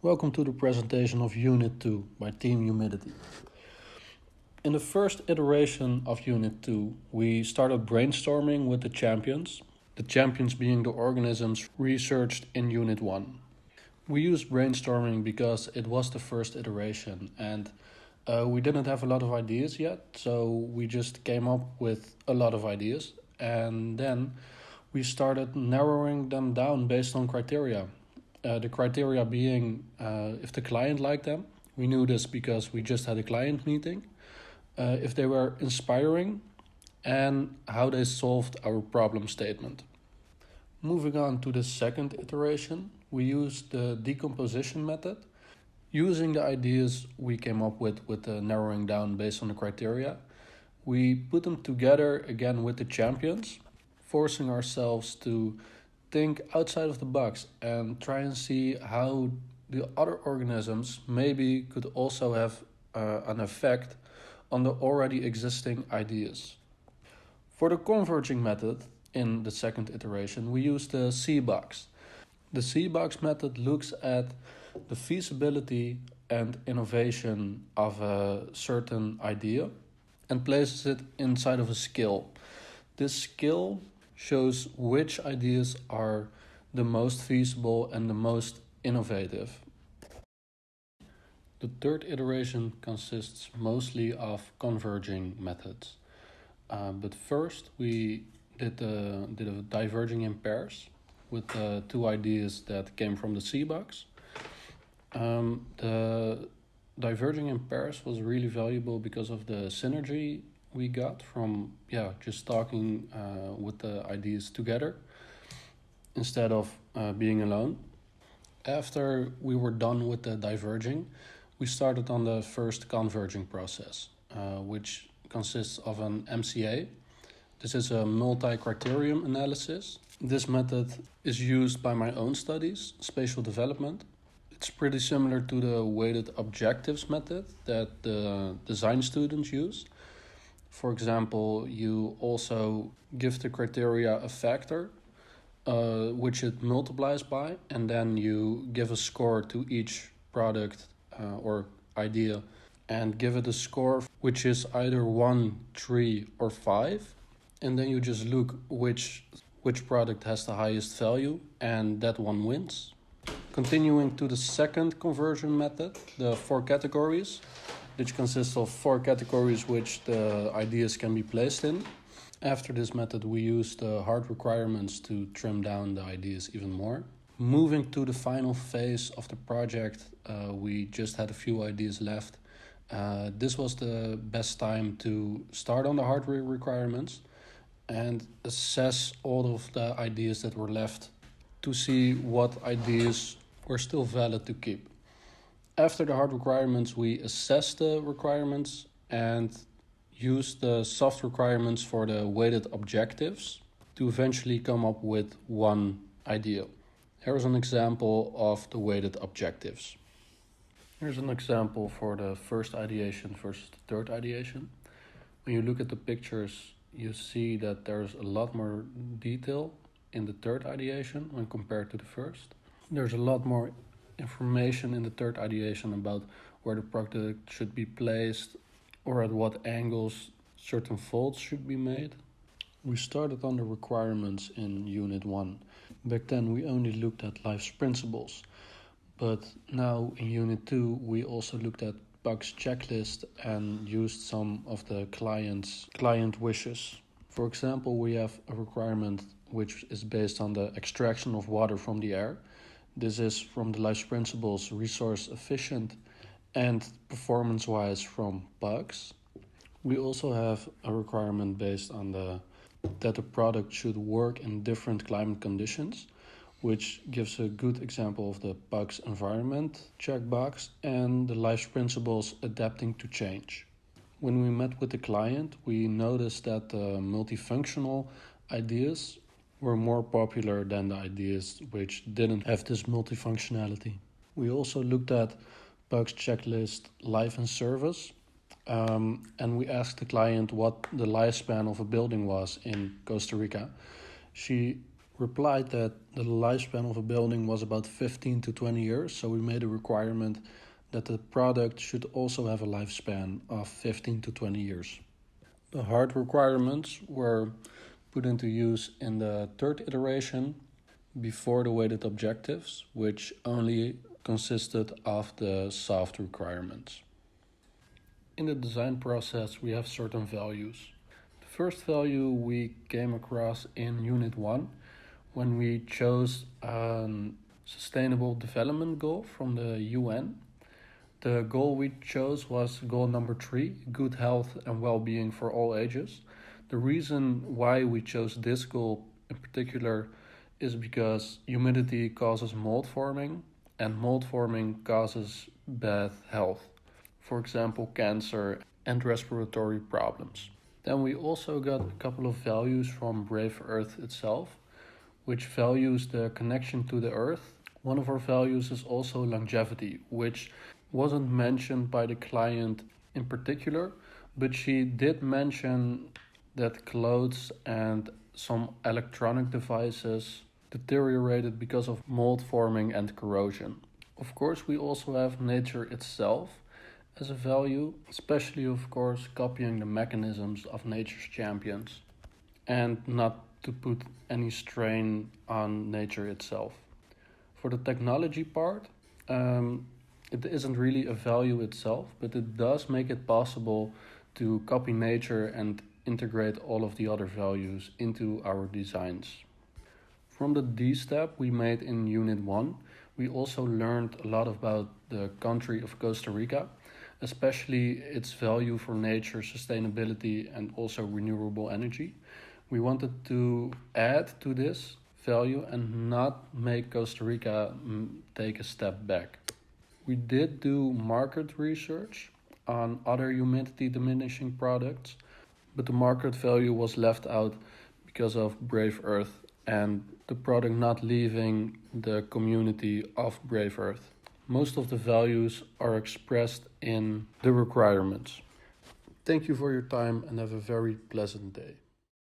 Welcome to the presentation of Unit 2 by Team Humidity. In the first iteration of Unit 2, we started brainstorming with the champions being the organisms researched in Unit 1. We used brainstorming because it was the first iteration and we didn't have a lot of ideas yet, so we just came up with a lot of ideas and then we started narrowing them down based on criteria. The criteria being if the client liked them. We knew this because we just had a client meeting. If they were inspiring and how they solved our problem statement. Moving on to the second iteration, we used the decomposition method. Using the ideas we came up with the narrowing down based on the criteria, we put them together again with the champions, forcing ourselves to think outside of the box and try and see how the other organisms maybe could also have an effect on the already existing ideas. For the converging method in the second iteration, we use the C-box. The C-box method looks at the feasibility and innovation of a certain idea and places it inside of a skill. This skill shows which ideas are the most feasible and the most innovative. The third iteration consists mostly of converging methods. But first we did a diverging in pairs with two ideas that came from the C-box. The diverging in pairs was really valuable because of the synergy we got from just talking with the ideas together instead of being alone. After we were done with the diverging, we started on the first converging process, which consists of an MCA. This is a multi-criterion analysis. This method is used by my own studies, spatial development. It's pretty similar to the weighted objectives method that the design students use. For example, you also give the criteria a factor, which it multiplies by, and then you give a score to each product or idea and give it a score which is either 1, 3, or 5. And then you just look which product has the highest value and that one wins. Continuing to the second conversion method, the 4 categories, which consists of 4 categories which the ideas can be placed in. After this method, we use the hard requirements to trim down the ideas even more. Moving to the final phase of the project, we just had a few ideas left. This was the best time to start on the hard requirements and assess all of the ideas that were left to see what ideas were still valid to keep. After the hard requirements, we assess the requirements and use the soft requirements for the weighted objectives to eventually come up with one idea. Here's an example of the weighted objectives. Here's an example for the first ideation versus the third ideation. When you look at the pictures, you see that there's a lot more detail in the third ideation when compared to the first. There's a lot more information in the third ideation about where the product should be placed or at what angles certain folds should be made. We started on the requirements in Unit 1. Back then we only looked at life's principles, but now in Unit 2 we also looked at Buck's checklist and used some of the client wishes. For example, we have a requirement which is based on the extraction of water from the air. This is from the life's principles, resource efficient and performance-wise from bugs. We also have a requirement based on that the product should work in different climate conditions, which gives a good example of the bugs environment checkbox and the life's principles adapting to change. When we met with the client, we noticed that the multifunctional ideas were more popular than the ideas which didn't have this multifunctionality. We also looked at Buck's checklist life and service, and we asked the client what the lifespan of a building was in Costa Rica. She replied that the lifespan of a building was about 15 to 20 years, so we made a requirement that the product should also have a lifespan of 15 to 20 years. The hard requirements were put into use in the third iteration before the weighted objectives, which only consisted of the soft requirements. In the design process, we have certain values. The first value we came across in Unit 1 when we chose a sustainable development goal from the UN. The goal we chose was goal number 3, good health and well-being for all ages. The reason why we chose this goal in particular is because humidity causes mold forming, and mold forming causes bad health. For example, cancer and respiratory problems. Then we also got a couple of values from Brave Earth itself, which values the connection to the earth. One of our values is also longevity, which wasn't mentioned by the client in particular, but she did mention that clothes and some electronic devices deteriorated because of mold forming and corrosion. Of course, we also have nature itself as a value, especially of course copying the mechanisms of nature's champions and not to put any strain on nature itself. For the technology part, it isn't really a value itself, but it does make it possible to copy nature and integrate all of the other values into our designs. From the D step we made in Unit 1, we also learned a lot about the country of Costa Rica, especially its value for nature, sustainability, and also renewable energy. We wanted to add to this value and not make Costa Rica take a step back. We did do market research on other humidity diminishing products, but the market value was left out because of Brave Earth and the product not leaving the community of Brave Earth. Most of the values are expressed in the requirements. Thank you for your time and have a very pleasant day.